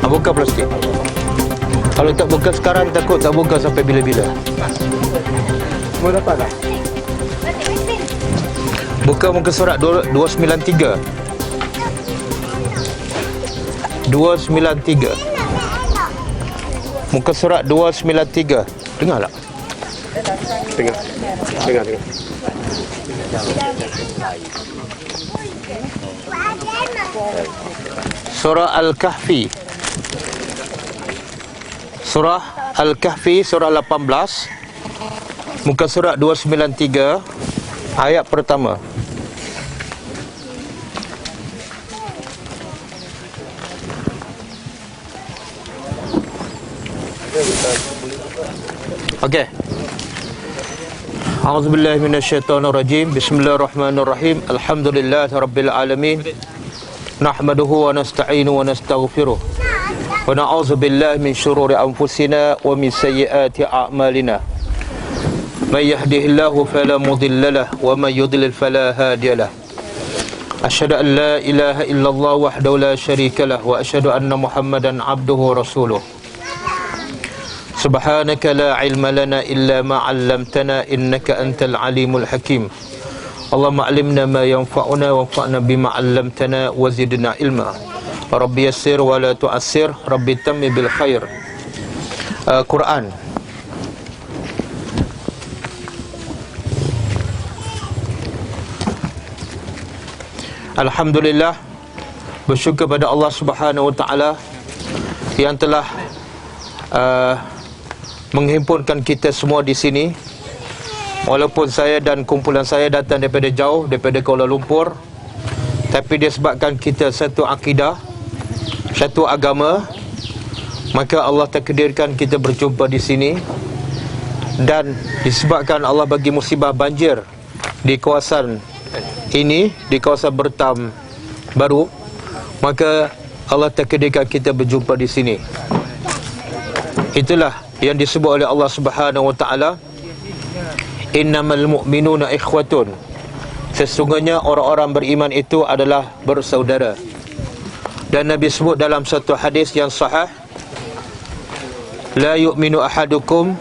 Buka plastik. Kalau tak buka sekarang, takut tak buka sampai bila-bila. Mau dapat tak? Buka muka surat 293. 293. Muka surat 293. Dengar tak? Dengar. Surah Al-Kahfi. Surah Al-Kahfi, surah 18, muka surat 293, ayat pertama. Okey. A'udzubillahi minasyaitonirrajim. Bismillahirrahmanirrahim. Alhamdulillahirabbil alamin. Nahmaduhu wa nasta'inu wa nastaghfiruh. Wa na'udzu billahi min syururi anfusina wa min sayyiati a'malina. May yahdihillahu fala mudilla lahu wa may yudlil fala hadiya lahu. Asyhadu an la ilaha illallah wahdahu la syarika lahu wa asyhadu anna Muhammadan 'abduhu wa rasuluh. Subhanaka la ilma lana illa ma 'allamtana innaka antal alimul hakim. Allahumma 'allimna ma yanfa'una wanfa'na bima 'allamtana wa zidna ilma. Rabbi yassir wa la tu'assir, Rabbi tammi bil khair. Quran. Alhamdulillah, bersyukur pada Allah Subhanahu wa taala yang telah menghimpunkan kita semua di sini. Walaupun saya dan kumpulan saya datang daripada jauh, daripada Kuala Lumpur, tapi disebabkan kita satu akidah, satu agama, maka Allah takdirkan kita berjumpa di sini. Dan disebabkan Allah bagi musibah banjir di kawasan ini, di kawasan Bertam baru, maka Allah takdirkan kita berjumpa di sini. Itulah yang disebut oleh Allah Subhanahu wa taala, innamal mu'minuna ikhwatun. Sesungguhnya orang-orang beriman itu adalah bersaudara. Dan Nabi sebut dalam satu hadis yang sahih, la yu'minu ahadukum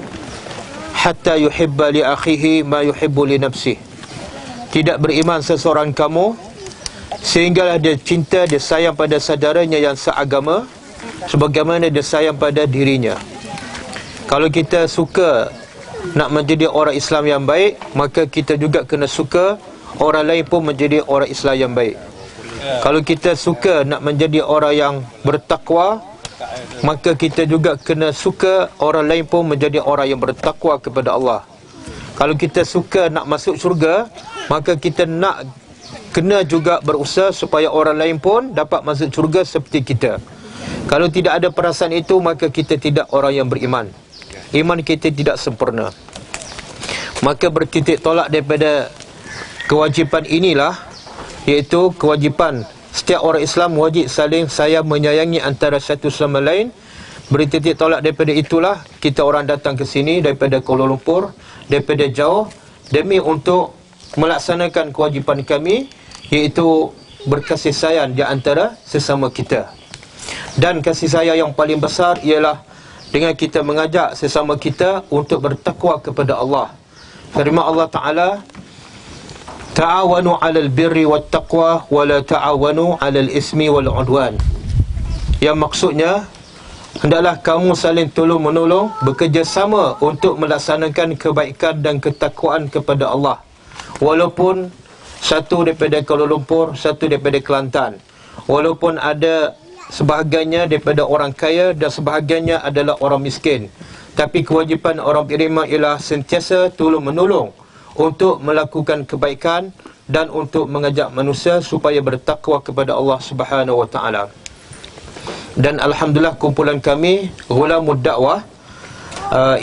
hatta yuhibba li akhihi ma yuhibbu li nafsihi. Tidak beriman seseorang kamu sehinggalah dia cinta, dia sayang pada saudaranya yang seagama sebagaimana dia sayang pada dirinya. Kalau kita suka nak menjadi orang Islam yang baik, maka kita juga kena suka orang lain pun menjadi orang Islam yang baik. Kalau kita suka nak menjadi orang yang bertakwa, maka kita juga kena suka orang lain pun menjadi orang yang bertakwa kepada Allah. Kalau kita suka nak masuk syurga, maka kita nak kena juga berusaha supaya orang lain pun dapat masuk syurga seperti kita. Kalau tidak ada perasaan itu, maka kita tidak orang yang beriman. Iman kita tidak sempurna. Maka bertitik tolak daripada kewajipan inilah, iaitu kewajipan setiap orang Islam wajib saling sayang menyayangi antara satu sama lain. Bertitik tolak daripada itulah kita orang datang ke sini daripada Kuala Lumpur, daripada jauh, demi untuk melaksanakan kewajipan kami, iaitu berkasih sayang di antara sesama kita. Dan kasih sayang yang paling besar ialah dengan kita mengajak sesama kita untuk bertakwa kepada Allah. Firman Allah Ta'ala, ta'awanu 'alal birri wat taqwa wa la ta'awanu 'alal ismi wal 'udwan. Yang maksudnya, hendaklah kamu saling tolong-menolong, bekerjasama untuk melaksanakan kebaikan dan ketakwaan kepada Allah. Walaupun satu daripada Kuala Lumpur, satu daripada Kelantan, walaupun ada sebahagiannya daripada orang kaya dan sebahagiannya adalah orang miskin, tapi kewajipan orang beriman ialah sentiasa tolong-menolong untuk melakukan kebaikan dan untuk mengajak manusia supaya bertakwa kepada Allah Subhanahu wa taala. Dan alhamdulillah kumpulan kami Ghulamud Dakwah,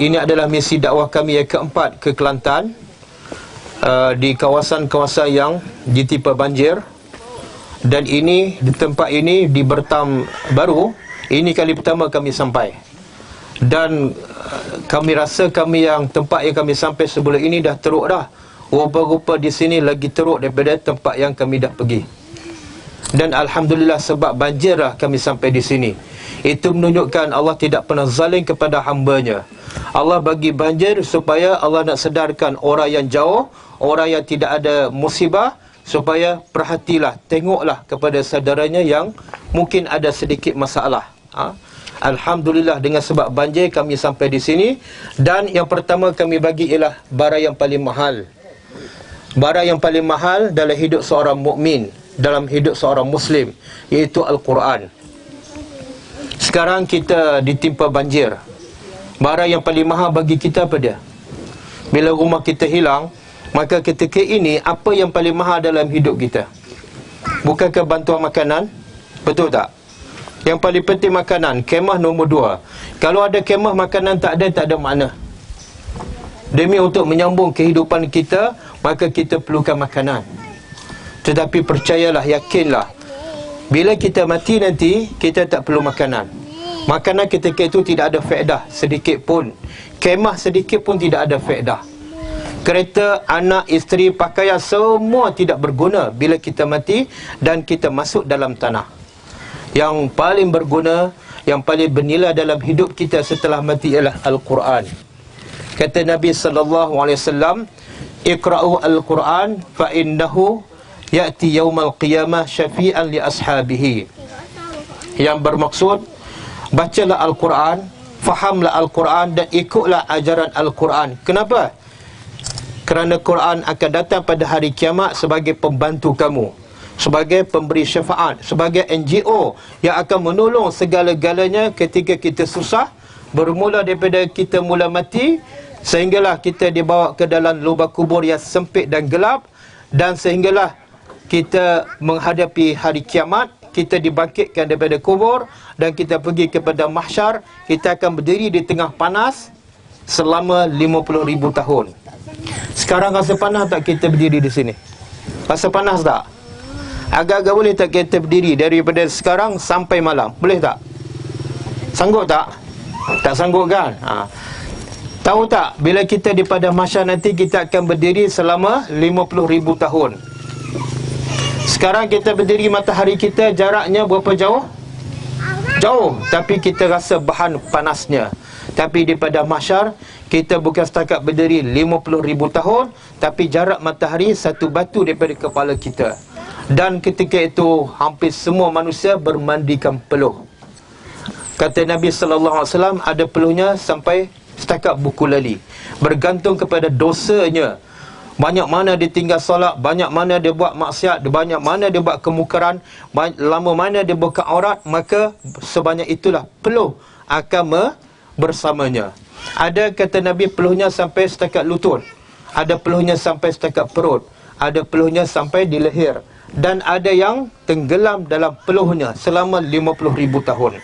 ini adalah misi dakwah kami yang keempat ke Kelantan, di kawasan-kawasan yang ditimpa banjir. Dan ini, di tempat ini, di Bertam baru, ini kali pertama kami sampai. Dan kami rasa tempat yang kami sampai sebelum ini dah teruk dah. Rupa-rupa di sini lagi teruk daripada tempat yang kami dah pergi. Dan alhamdulillah sebab banjir lah kami sampai di sini. Itu menunjukkan Allah tidak pernah zalim kepada hamba-Nya. Allah bagi banjir supaya Allah nak sedarkan orang yang jauh, orang yang tidak ada musibah, supaya perhatilah, tengoklah kepada saudaranya yang mungkin ada sedikit masalah. Alhamdulillah, dengan sebab banjir kami sampai di sini. Dan yang pertama kami bagi ialah barang yang paling mahal. Barang yang paling mahal dalam hidup seorang mukmin, dalam hidup seorang Muslim, iaitu Al-Quran. Sekarang kita ditimpa banjir. Barang yang paling mahal bagi kita apa dia? Bila rumah kita hilang, maka ketika ini apa yang paling mahal dalam hidup kita? Bukankah bantuan makanan? Betul tak? Yang paling penting makanan. Kemah nombor 2. Kalau ada kemah, makanan tak ada makna. Demi untuk menyambung kehidupan kita, maka kita perlukan makanan. Tetapi percayalah, yakinlah, bila kita mati nanti, kita tak perlu makanan. Makanan ketika itu tidak ada faedah sedikit pun. Kemah sedikit pun tidak ada faedah. Kereta, anak, isteri, pakaian, semua tidak berguna bila kita mati dan kita masuk dalam tanah. Yang paling berguna, yang paling bernilai dalam hidup kita setelah mati ialah Al-Quran. Kata Nabi SAW, Iqra'u Al-Quran fa innahu ya'ti yawmal qiyamah syafi'an li ashabihi. Yang bermaksud, bacalah Al-Quran, fahamlah Al-Quran dan ikutlah ajaran Al-Quran. Kenapa? Kerana Quran akan datang pada hari kiamat sebagai pembantu kamu, sebagai pemberi syafaat, sebagai NGO yang akan menolong segala-galanya ketika kita susah, bermula daripada kita mula mati, sehinggalah kita dibawa ke dalam lubang kubur yang sempit dan gelap, dan sehinggalah kita menghadapi hari kiamat, kita dibangkitkan daripada kubur dan kita pergi kepada mahsyar. Kita akan berdiri di tengah panas selama 50,000 tahun. Sekarang rasa panas tak kita berdiri di sini? Rasa panas tak? Agak-agak boleh tak kita berdiri daripada sekarang sampai malam? Boleh tak? Sanggup tak? Tak sanggup kan? Tahu tak, bila kita di pada mahsyar nanti, kita akan berdiri selama 50,000 tahun. Sekarang kita berdiri, matahari kita jaraknya berapa jauh? Jauh, tapi kita rasa bahan panasnya. Tapi di pada mahsyar, kita bukan setakat berdiri 50,000 tahun, tapi jarak matahari satu batu daripada kepala kita. Dan ketika itu hampir semua manusia bermandikan peluh. Kata Nabi SAW, ada peluhnya sampai setakat buku lali, bergantung kepada dosanya. Banyak mana dia tinggal solat, banyak mana dia buat maksiat, banyak mana dia buat kemukaran, lama mana dia buka aurat, maka sebanyak itulah peluh akan bersamanya. Ada, kata Nabi, peluhnya sampai setakat lutut, ada peluhnya sampai setakat perut, ada peluhnya sampai di leher, dan ada yang tenggelam dalam peluhnya selama 50,000 tahun.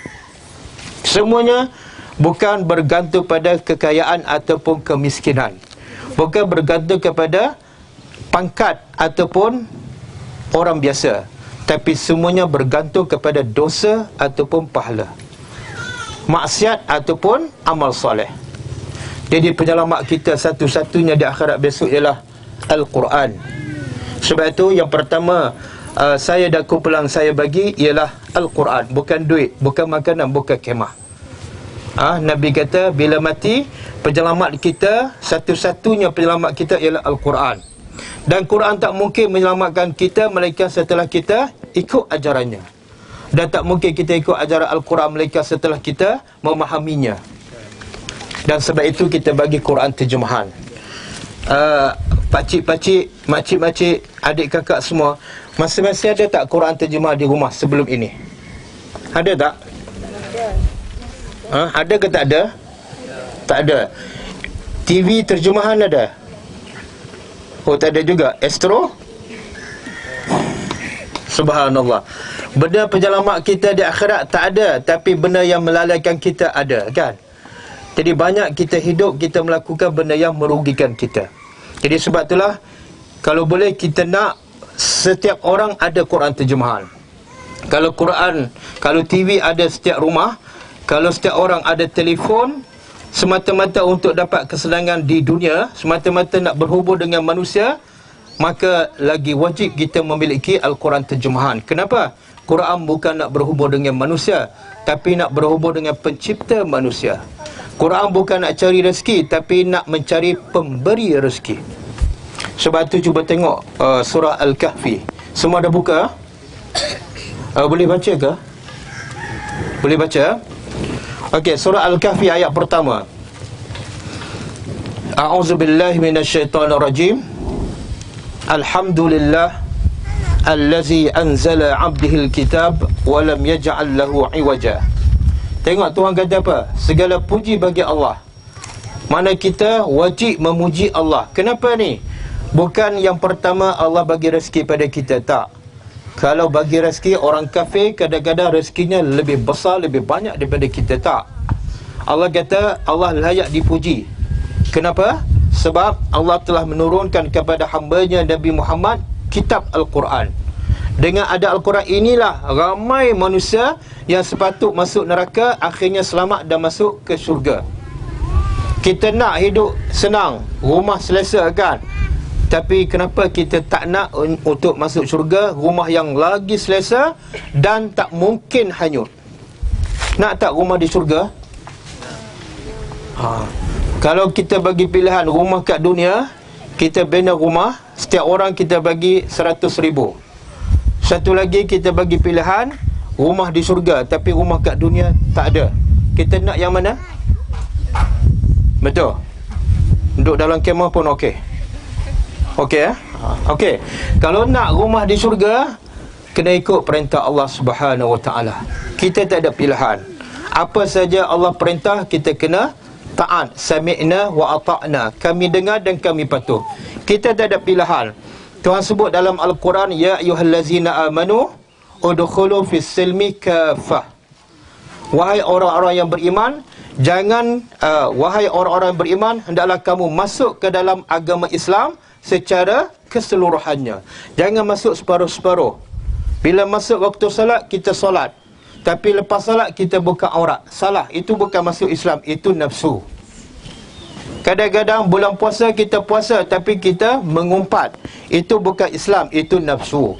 Semuanya bukan bergantung pada kekayaan ataupun kemiskinan, bukan bergantung kepada pangkat ataupun orang biasa, tapi semuanya bergantung kepada dosa ataupun pahala, maksiat ataupun amal soleh. Jadi penyelamat kita satu-satunya di akhirat besok ialah Al-Quran. Sebab itu yang pertama saya dan kumpulan saya bagi ialah Al-Quran. Bukan duit, bukan makanan, bukan kemah. Nabi kata bila mati, penyelamat kita, satu-satunya penyelamat kita ialah Al-Quran. Dan Quran tak mungkin menyelamatkan kita melainkan setelah kita ikut ajarannya. Dan tak mungkin kita ikut ajaran Al-Quran melainkan setelah kita memahaminya. Dan sebab itu kita bagi Quran terjemahan. Pakcik-pakcik, makcik-makcik, adik kakak semua, masing-masing ada tak Quran terjemah di rumah sebelum ini? Ada tak? Ada ke tak ada? Tak ada. TV terjemahan ada? Oh, tak ada juga. Astro? Subhanallah. Benda penyelamat kita di akhirat tak ada, tapi benda yang melalaikan kita ada, kan? Jadi banyak kita hidup, kita melakukan benda yang merugikan kita. Jadi sebab itulah, kalau boleh kita nak setiap orang ada Quran terjemahan. Kalau TV ada setiap rumah, kalau setiap orang ada telefon, semata-mata untuk dapat kesenangan di dunia, semata-mata nak berhubung dengan manusia, maka lagi wajib kita memiliki Al-Quran terjemahan. Kenapa? Quran bukan nak berhubung dengan manusia, tapi nak berhubung dengan pencipta manusia. Quran bukan nak cari rezeki, tapi nak mencari pemberi rezeki. Sebab tu cuba tengok surah Al-Kahfi. Semua dah buka? Boleh baca ke? Boleh baca? Okey, surah Al-Kahfi ayat pertama. A'udzubillahi minasyaitonirrajim. Alhamdulillah allazi anzala 'abdihil kitab wa lam yaj'al lahu 'iwaja. Tengok Tuhan kata apa? Segala puji bagi Allah. Mana kita wajib memuji Allah. Kenapa ni? Bukan yang pertama Allah bagi rezeki pada kita, tak. Kalau bagi rezeki orang kafir, kadang-kadang rezekinya lebih besar, lebih banyak daripada kita, tak. Allah kata Allah layak dipuji. Kenapa? Sebab Allah telah menurunkan kepada hamba-Nya Nabi Muhammad kitab Al-Quran. Dengan ada Al-Quran inilah ramai manusia yang sepatut masuk neraka akhirnya selamat dan masuk ke syurga. Kita nak hidup senang, rumah selesa kan? Tapi kenapa kita tak nak untuk masuk syurga, rumah yang lagi selesa dan tak mungkin hanyut? Nak tak rumah di syurga? Kalau kita bagi pilihan rumah kat dunia, kita bina rumah, setiap orang kita bagi 100,000. Satu lagi kita bagi pilihan rumah di syurga, tapi rumah kat dunia tak ada. Kita nak yang mana? Betul. Duduk dalam kemah pun okey. Okey. Okey. Kalau nak rumah di syurga, kena ikut perintah Allah Subhanahu Wa Taala. Kita tak ada pilihan. Apa saja Allah perintah, kita kena taat. Sami'na wa ata'na. Kami dengar dan kami patuh. Kita tak ada pilihan. Tuhan sebut dalam Al-Quran, ya ayyuhallazina amanu udkhulu fis silmi kafah. Wahai orang-orang yang beriman, wahai orang-orang yang beriman, hendaklah kamu masuk ke dalam agama Islam secara keseluruhannya. Jangan masuk separuh-separuh. Bila masuk waktu salat, kita solat, tapi lepas salat kita buka aurat. Salah, itu bukan masuk Islam, itu nafsu. Kadang-kadang bulan puasa kita puasa, tapi kita mengumpat. Itu bukan Islam, itu nafsu.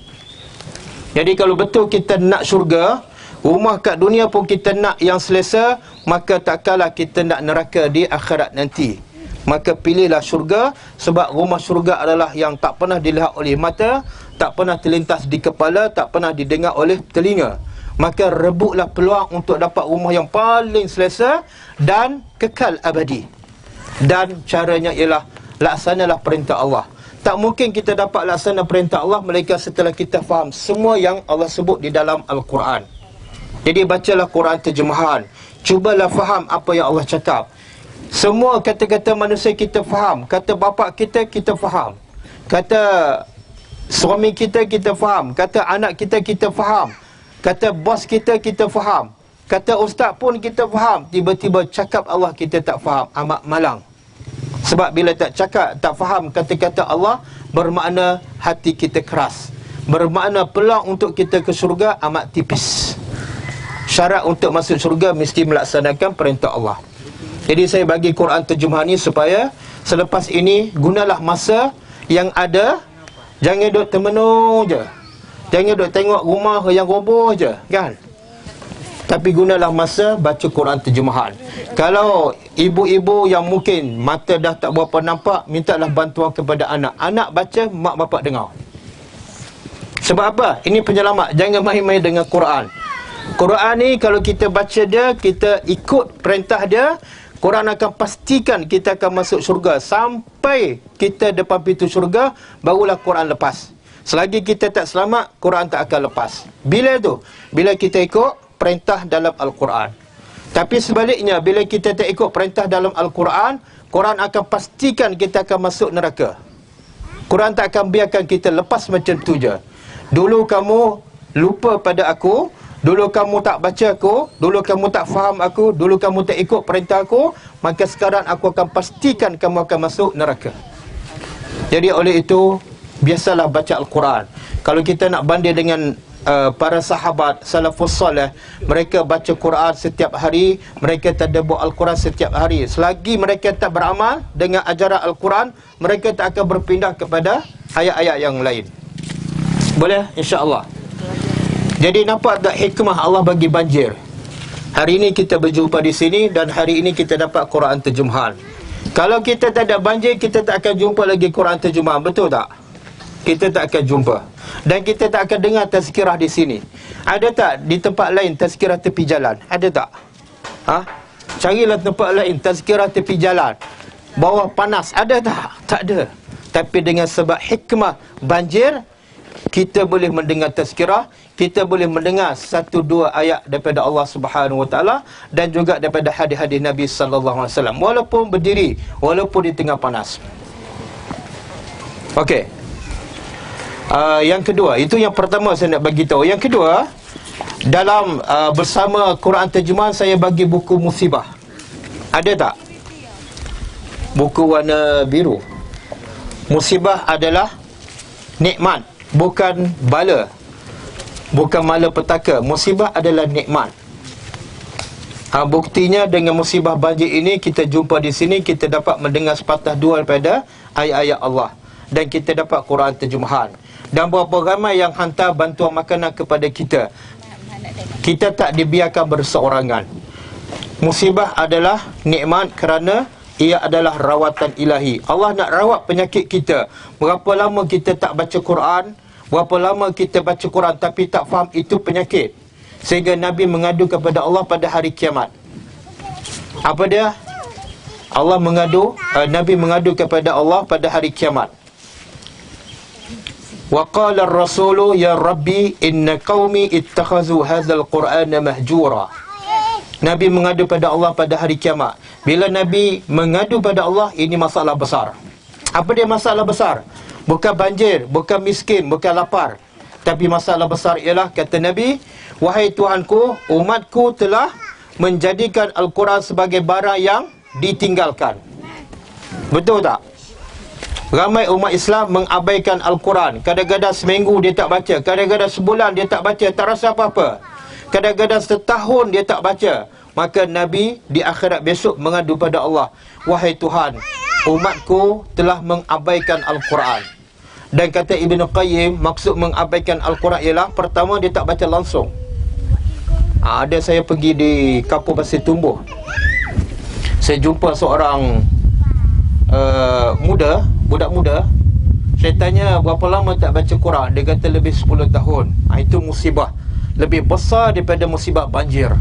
Jadi kalau betul kita nak syurga, rumah kat dunia pun kita nak yang selesa, maka takkanlah kita nak neraka di akhirat nanti. Maka pilihlah syurga, sebab rumah syurga adalah yang tak pernah dilihat oleh mata, tak pernah terlintas di kepala, tak pernah didengar oleh telinga. Maka rebutlah peluang untuk dapat rumah yang paling selesa dan kekal abadi. Dan caranya ialah laksanalah perintah Allah. Tak mungkin kita dapat laksana perintah Allah melainkan setelah kita faham semua yang Allah sebut di dalam Al-Quran. Jadi bacalah Quran terjemahan, cubalah faham apa yang Allah cakap. Semua kata-kata manusia kita faham. Kata bapa kita, kita faham. Kata suami kita, kita faham. Kata anak kita, kita faham. Kata bos kita, kita faham. Kata ustaz pun kita faham. Tiba-tiba cakap Allah kita tak faham. Amat malang. Sebab bila tak cakap, tak faham kata-kata Allah, bermakna hati kita keras. Bermakna peluang untuk kita ke syurga amat tipis. Syarat untuk masuk syurga mesti melaksanakan perintah Allah. Jadi saya bagi Quran terjemahan ni supaya selepas ini gunalah masa yang ada. Jangan duduk termenung je, jangan duduk tengok rumah yang roboh je, kan? Tapi gunalah masa baca Quran terjemahan. Kalau ibu-ibu yang mungkin mata dah tak berapa nampak, mintalah bantuan kepada anak. Anak baca, mak bapak dengar. Sebab apa? Ini penyelamat. Jangan main-main dengan Quran. Quran ni kalau kita baca dia, kita ikut perintah dia, Quran akan pastikan kita akan masuk syurga. Sampai kita depan pintu syurga, barulah Quran lepas. Selagi kita tak selamat, Quran tak akan lepas. Bila tu? Bila kita ikut perintah dalam Al-Quran. Tapi sebaliknya, bila kita tak ikut perintah dalam Al-Quran, Quran akan pastikan kita akan masuk neraka. Quran tak akan biarkan kita lepas macam tu je. Dulu kamu lupa pada aku, dulu kamu tak baca aku, dulu kamu tak faham aku, dulu kamu tak ikut perintah aku, maka sekarang aku akan pastikan kamu akan masuk neraka. Jadi oleh itu, biasalah baca Al-Quran. Kalau kita nak banding dengan para sahabat salafus salih, mereka baca Quran setiap hari, mereka tadabbur Al-Quran setiap hari. Selagi mereka tak beramal dengan ajaran Al-Quran, mereka tak akan berpindah kepada ayat-ayat yang lain. Boleh? InsyaAllah. Jadi nampak tak hikmah Allah bagi banjir? Hari ini kita berjumpa di sini dan hari ini kita dapat Quran terjemahan. Kalau kita tak ada banjir, kita tak akan jumpa lagi Quran terjemahan, betul tak? Kita tak akan jumpa. Dan kita tak akan dengar tazkirah di sini. Ada tak di tempat lain tazkirah tepi jalan? Ada tak? Carilah tempat lain tazkirah tepi jalan, bawah panas, ada tak? Tak ada. Tapi dengan sebab hikmah banjir, kita boleh mendengar tazkirah, kita boleh mendengar satu dua ayat daripada Allah Subhanahu Wa Taala dan juga daripada hadis-hadis Nabi sallallahu alaihi wasallam, walaupun berdiri, walaupun di tengah panas. Okey. Yang kedua, itu yang pertama saya nak bagi tahu. Yang kedua, dalam bersama Quran terjemahan saya bagi buku musibah. Ada tak? Buku warna biru. Musibah adalah nikmat, bukan bala, bukan malapetaka. Musibah adalah nikmat. Buktinya dengan musibah banjir ini, kita jumpa di sini, kita dapat mendengar sepatah dua daripada ayat-ayat Allah, dan kita dapat Quran terjemahan. Dan berapa ramai yang hantar bantuan makanan kepada kita. Kita tak dibiarkan berseorangan. Musibah adalah nikmat kerana ia adalah rawatan ilahi. Allah nak rawat penyakit kita. Berapa lama kita tak baca Quran, berapa lama kita baca Quran tapi tak faham itu penyakit, sehingga Nabi mengadu kepada Allah pada hari kiamat. Apa dia? Nabi mengadu kepada Allah pada hari kiamat. Wa qala ar-rasulu ya rabbi inna qaumi ittakhazu hadzal qur'ana mahjura. Nabi mengadu pada Allah pada hari kiamat. Bila Nabi mengadu pada Allah, ini masalah besar. Apa dia masalah besar? Bukan banjir, bukan miskin, bukan lapar, tapi masalah besar ialah, kata Nabi, wahai Tuhanku, umatku telah menjadikan Al-Quran sebagai barang yang ditinggalkan. Betul tak? Ramai umat Islam mengabaikan Al-Quran. Kadang-kadang seminggu dia tak baca, kadang-kadang sebulan dia tak baca, tak rasa apa-apa, kadang-kadang setahun dia tak baca. Maka Nabi di akhirat besok mengadu pada Allah, wahai Tuhan, umatku telah mengabaikan Al-Quran. Dan kata Ibn Qayyim, maksud mengabaikan Al-Quran ialah, pertama dia tak baca langsung. Ada saya pergi di Kampung Pasir Tumbuh, saya jumpa seorang budak muda. Saya tanya, berapa lama tak baca Quran? Dia kata lebih 10 tahun. Itu musibah lebih besar daripada musibah banjir.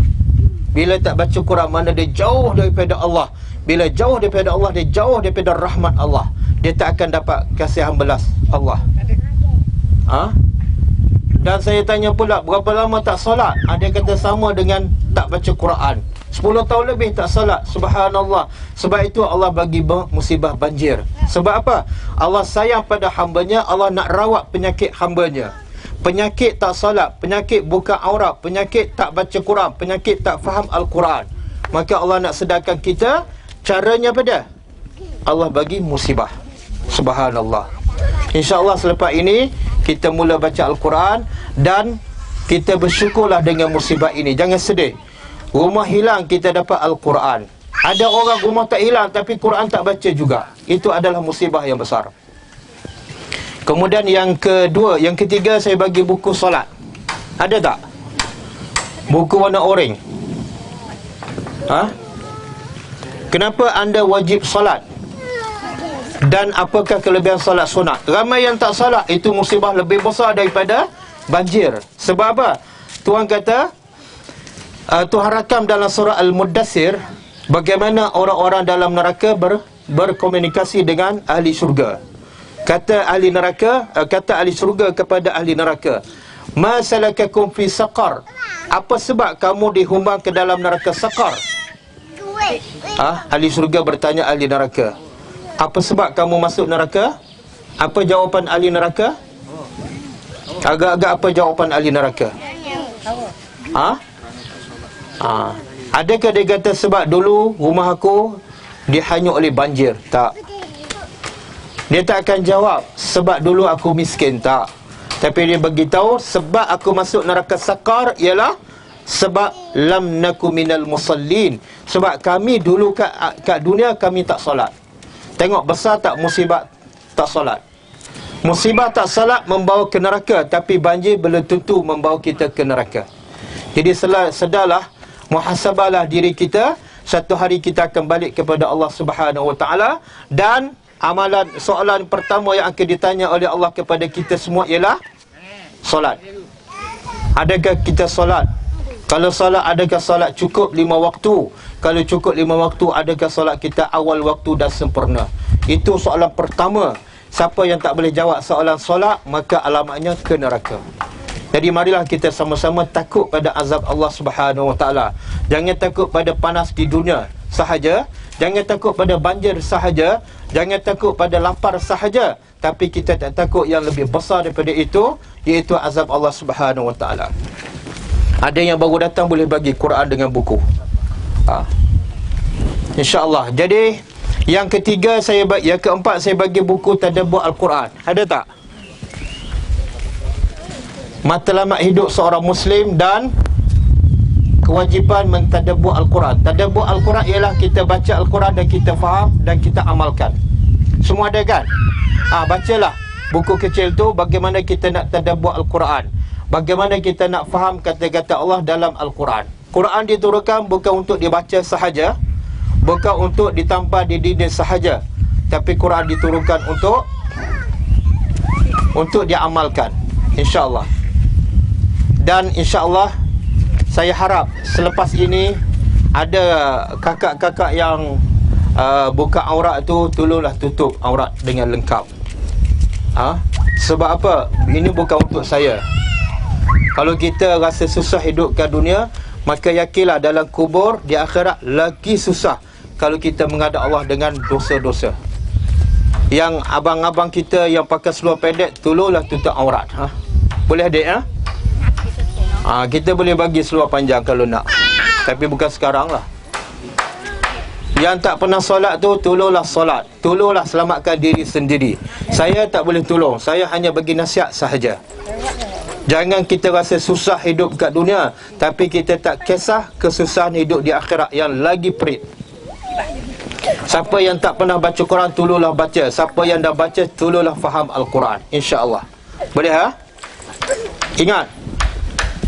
Bila tak baca Quran, mana dia jauh daripada Allah. Bila jauh daripada Allah, dia jauh daripada rahmat Allah. Dia tak akan dapat kasihan belas Allah. Dan saya tanya pula, berapa lama tak solat? Dia kata sama dengan tak baca Quran. 10 tahun lebih tak solat. Subhanallah. Sebab itu Allah bagi musibah banjir. Sebab apa? Allah sayang pada hambanya. Allah nak rawat penyakit hambanya. Penyakit tak solat, penyakit buka aurat, penyakit tak baca Quran, penyakit tak faham Al-Quran. Maka Allah nak sedarkan kita. Caranya apa dia? Allah bagi musibah. Subhanallah. InsyaAllah selepas ini kita mula baca Al-Quran, dan kita bersyukurlah dengan musibah ini. Jangan sedih. Rumah hilang, kita dapat Al-Quran. Ada orang rumah tak hilang tapi Quran tak baca juga. Itu adalah musibah yang besar. Kemudian yang ketiga saya bagi buku solat. Ada tak? Buku warna oranye. Kenapa anda wajib solat? Dan apakah kelebihan solat sunat? Ramai yang tak solat, itu musibah lebih besar daripada banjir. Sebab apa? Tuhan kata, Tuhan rakam dalam surah Al-Muddassir, bagaimana orang-orang dalam neraka berkomunikasi dengan ahli syurga. Kata ahli neraka, kata ahli syurga kepada ahli neraka, ma salakakum fi saqar? Apa sebab kamu dihumbang ke dalam neraka saqar? Ahli syurga bertanya ahli neraka, apa sebab kamu masuk neraka? Apa jawapan ahli neraka? Agak-agak apa jawapan ahli neraka? Adakah dia kata sebab dulu rumah aku dihanyut oleh banjir? Tak. Dia tak akan jawab sebab dulu aku miskin. Tak. Tapi dia beritahu sebab aku masuk neraka sakar ialah sebab lam naku minal musallin. Sebab kami dulu kat dunia kami tak solat. Tengok besar tak musibah tak solat. Musibah tak solat membawa ke neraka, tapi banjir belum tentu membawa kita ke neraka. Jadi sedarlah Muhasabahlah diri kita. Satu hari kita akan balik kepada Allah Subhanahu Wa Taala. Dan amalan, soalan pertama yang akan ditanya oleh Allah kepada kita semua ialah solat. Adakah kita solat? Kalau solat, adakah solat cukup 5 waktu? Kalau cukup 5 waktu, adakah solat kita awal waktu dan sempurna? Itu soalan pertama. Siapa yang tak boleh jawab soalan solat, maka alamatnya ke neraka. Jadi marilah kita sama-sama takut pada azab Allah Subhanahu Wa Taala. Jangan takut pada panas di dunia sahaja, jangan takut pada banjir sahaja, jangan takut pada lapar sahaja, tapi kita tak takut yang lebih besar daripada itu, iaitu azab Allah Subhanahu Wa Taala. Ada yang baru datang boleh bagi Quran dengan buku. InsyaAllah. Jadi yang ketiga yang keempat saya bagi buku tadabbur Al-Quran. Ada tak? Matlamat hidup seorang Muslim dan kewajipan mentadabbur Al-Quran. Tadabbur Al-Quran ialah kita baca Al-Quran dan kita faham dan kita amalkan. Semua ada kan? Bacalah buku kecil tu, bagaimana kita nak tadabbur Al-Quran, bagaimana kita nak faham kata-kata Allah dalam Al-Quran. Quran diturunkan bukan untuk dibaca sahaja, bukan untuk ditampar di dinding sahaja, tapi Quran diturunkan untuk diamalkan, insya-Allah. Dan insya-Allah saya harap selepas ini ada kakak-kakak yang buka aurat tu, tolonglah tutup aurat dengan lengkap. Sebab apa? Ini bukan untuk saya. Kalau kita rasa susah hidup kat dunia, maka yakinlah dalam kubur di akhirat lagi susah kalau kita menghadap Allah dengan dosa-dosa. Yang abang-abang kita yang pakai seluar pendek, tolonglah tutup aurat. Boleh adik? Kita boleh bagi seluar panjang kalau nak, tapi bukan sekarang lah. Yang tak pernah solat tu, tolonglah solat. Tolonglah selamatkan diri sendiri. Saya tak boleh tolong, saya hanya bagi nasihat sahaja. Jangan kita rasa susah hidup kat dunia, tapi kita tak kisah kesusahan hidup di akhirat yang lagi perit. Siapa yang tak pernah baca Quran, tolonglah baca. Siapa yang dah baca, tolonglah faham Al-Quran, insya-Allah. Boleh? Ingat,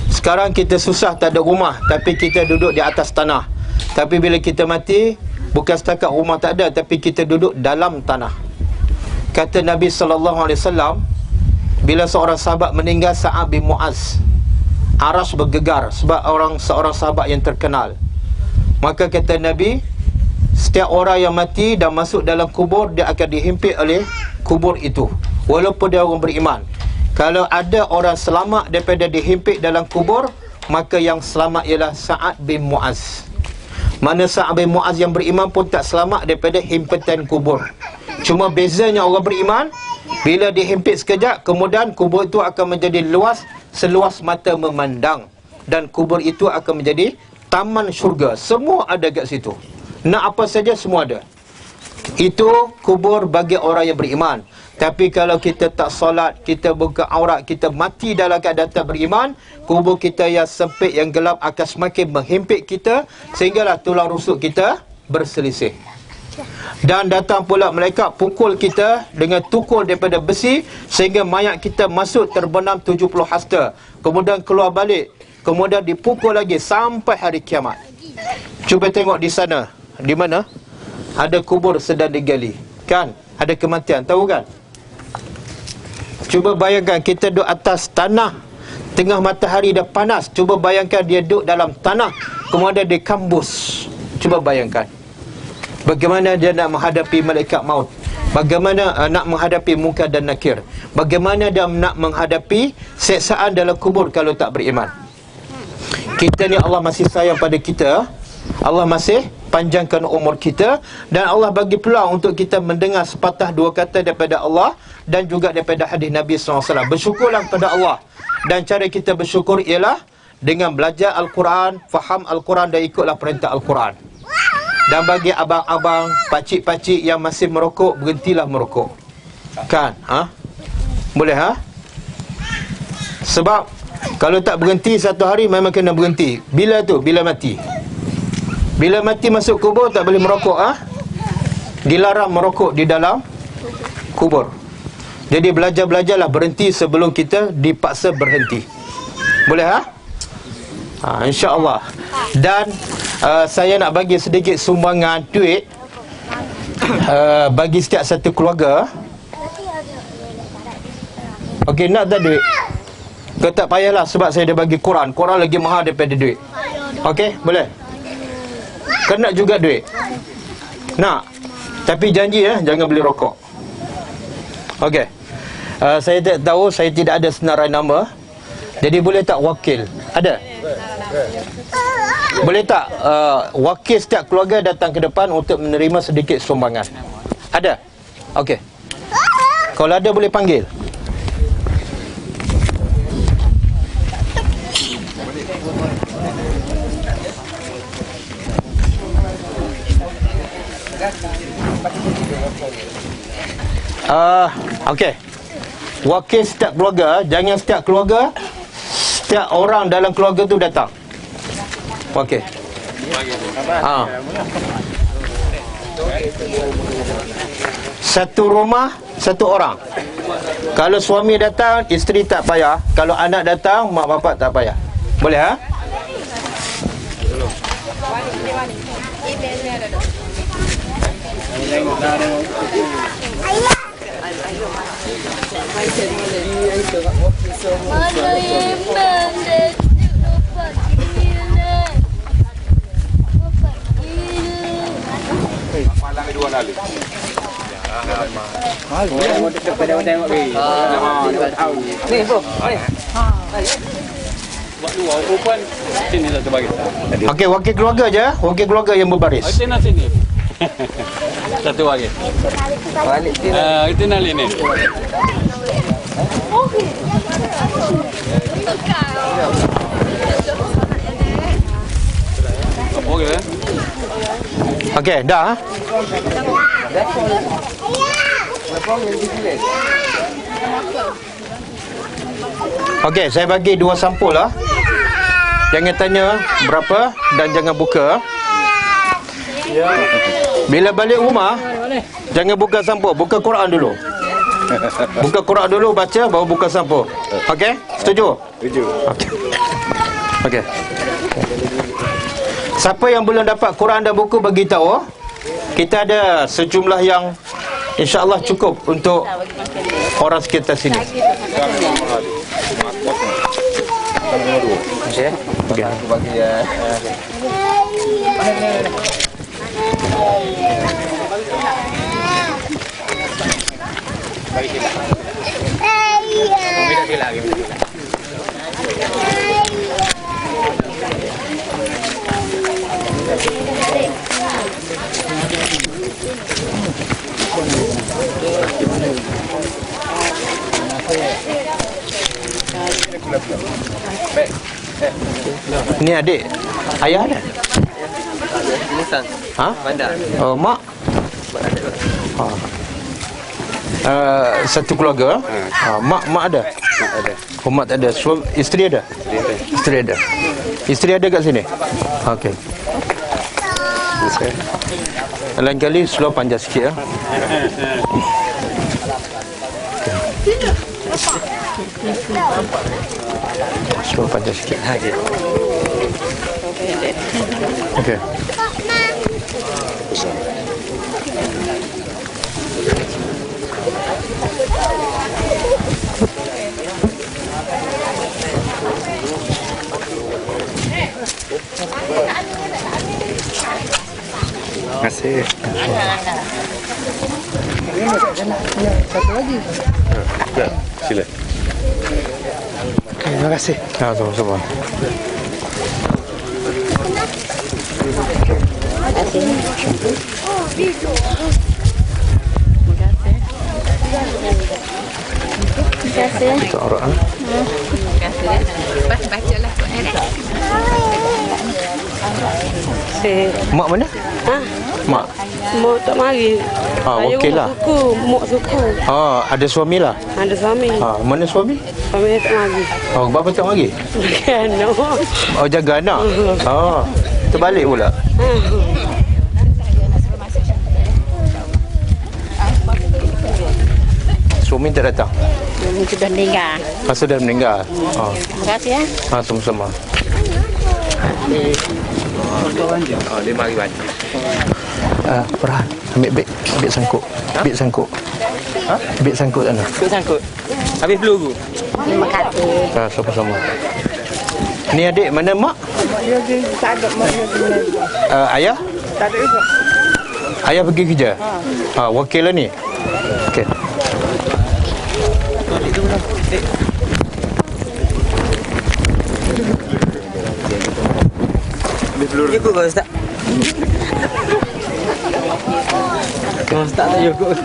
sekarang kita susah tak ada rumah, tapi kita duduk di atas tanah. Tapi bila kita mati, bukan setakat rumah tak ada, tapi kita duduk dalam tanah. Kata Nabi SAW, bila seorang sahabat meninggal, Sa'ad bin Mu'az, Arash bergegar sebab seorang sahabat yang terkenal. Maka kata Nabi, setiap orang yang mati dan masuk dalam kubur, dia akan dihimpit oleh kubur itu, walaupun dia orang beriman. Kalau ada orang selamat daripada dihimpit dalam kubur, maka yang selamat ialah Sa'ad bin Mu'az. Mana Sa'ad bin Mu'az yang beriman pun tak selamat daripada himpitan kubur. Cuma bezanya orang beriman, bila dihimpit sekejap, kemudian kubur itu akan menjadi luas seluas mata memandang, dan kubur itu akan menjadi taman syurga. Semua ada kat situ. Nak apa saja semua ada. Itu kubur bagi orang yang beriman. Tapi kalau kita tak solat, kita buka aurat, kita mati dalam keadaan tak beriman, kubur kita yang sempit, yang gelap akan semakin menghimpit kita, sehinggalah tulang rusuk kita berselisih. Dan datang pula malaikat pukul kita dengan tukul daripada besi, sehingga mayat kita masuk terbenam 70 hasta, kemudian keluar balik, kemudian dipukul lagi sampai hari kiamat. Cuba tengok di sana, di mana ada kubur sedang digali, kan? Ada kematian, tahu kan? Cuba bayangkan kita duduk atas tanah, tengah matahari dah panas. Cuba bayangkan dia duduk dalam tanah, kemudian dia kambus. Cuba bayangkan bagaimana dia nak menghadapi malaikat maut, bagaimana nak menghadapi Munkar dan Nakir, bagaimana dia nak menghadapi siksaan dalam kubur kalau tak beriman. Kita ni Allah masih sayang pada kita, Allah masih panjangkan umur kita, dan Allah bagi peluang untuk kita mendengar sepatah dua kata daripada Allah dan juga daripada hadis Nabi SAW. Bersyukurlah kepada Allah, dan cara kita bersyukur ialah dengan belajar Al-Quran, faham Al-Quran dan ikutlah perintah Al-Quran. Dan bagi abang-abang, pakcik-pakcik yang masih merokok, berhentilah merokok. Kan? Boleh? Sebab kalau tak berhenti satu hari, memang kena berhenti. Bila tu? Bila mati. Bila mati masuk kubur, tak boleh merokok. Dilarang merokok di dalam kubur. Jadi belajar-belajarlah berhenti sebelum kita dipaksa berhenti. Boleh? InsyaAllah. Dan saya nak bagi sedikit sumbangan duit bagi setiap satu keluarga. Okey, nak tak duit? Kau tak payahlah sebab saya dah bagi Quran. Quran lagi mahal daripada duit. Okey, boleh? Kau nak juga duit? Nak? Tapi janji jangan beli rokok. Okey. Saya tak tahu, saya tidak ada senarai nama. Jadi boleh tak wakil? Ada? Boleh tak wakil setiap keluarga datang ke depan untuk menerima sedikit sumbangan? Ada? Okey. Kalau ada boleh panggil. Okey. Wakil setiap keluarga, jangan setiap keluarga, setiap orang dalam keluarga tu datang. Okey. Satu rumah, satu orang. Kalau suami datang, isteri tak payah. Kalau anak datang, mak bapak tak payah. Boleh Okey, wakil keluarga je, wakil keluarga yang berbaris. Sini. Satu lagi. Itu nali ni. Okey, dah. Okey, saya bagi 2 sampul lah. Jangan tanya berapa dan jangan buka. Bila balik rumah, jangan buka sampul, buka Quran dulu. Buka Quran dulu, baca, baru buka sampul. Okey? Setuju? Setuju. Okey. Siapa yang belum dapat Quran dan buku, bagi tahu. Kita ada sejumlah yang insya-Allah cukup untuk orang sekitar sini. Okey. Okey. Aku bagi ya. Bagi kita. Bila lagi. Ini adik. Ayah ada? Nissan. Bandar. Oh, mak? Satu keluarga. Mak ada? Mak ada. Oh, mak tak ada. Isteri ada? Isteri ada. Isteri ada kat sini? Okey. Lain kali slow panjang sikit ya. Slow panjang sikit. Okey. Terima kasih. Satu lagi. Ya, sila. Terima kasih. Sama-sama. Terima kasih. Terima Terima kasih. Bacalah Quran. Mak mana? Mak. Mak tak mari. Okey lah. Mak suku. Ada suami lah. Ada suami. Mana suami? Suami dia tak mari. Bapa tak mari? Kena. Jaga anak. Terbalik pula. Suami tak datang. Sudah meninggal. Sudah meninggal. Terima kasih ya. Sama-sama. Oh, RM5. Farhan, ambil sangkut. Ambil sangkut. Ambil sangkut sana. Kau sangkut. Habis peluru. Terima kasih. Sama-sama. Ni adik mana mak? Tak ada mak Ayah? Tak ada juga. Ayah pergi kerja? Wakil lah ni? Okey. Ikut kau Ustaz. Kau Ustaz tak ikut.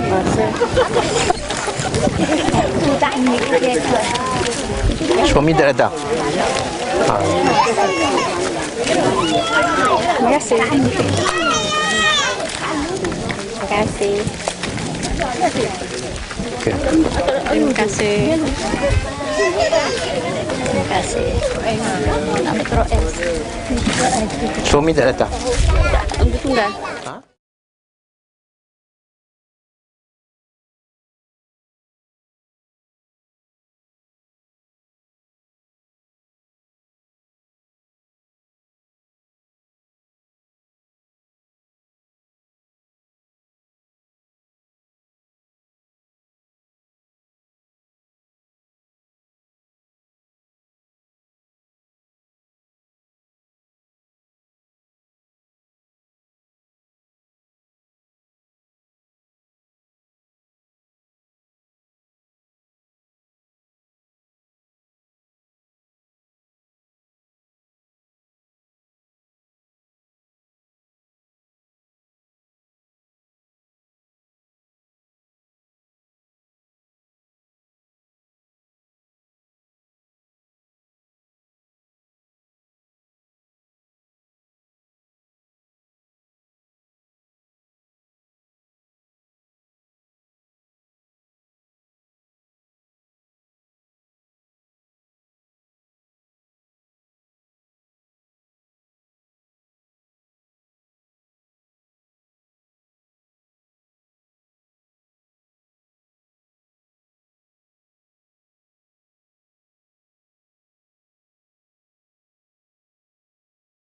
Suami tak datang? Terima kasih. Terima kasih. Okey. Terima kasih. Terima kasih. Suami tak datang? Untuk tunggal. Ha?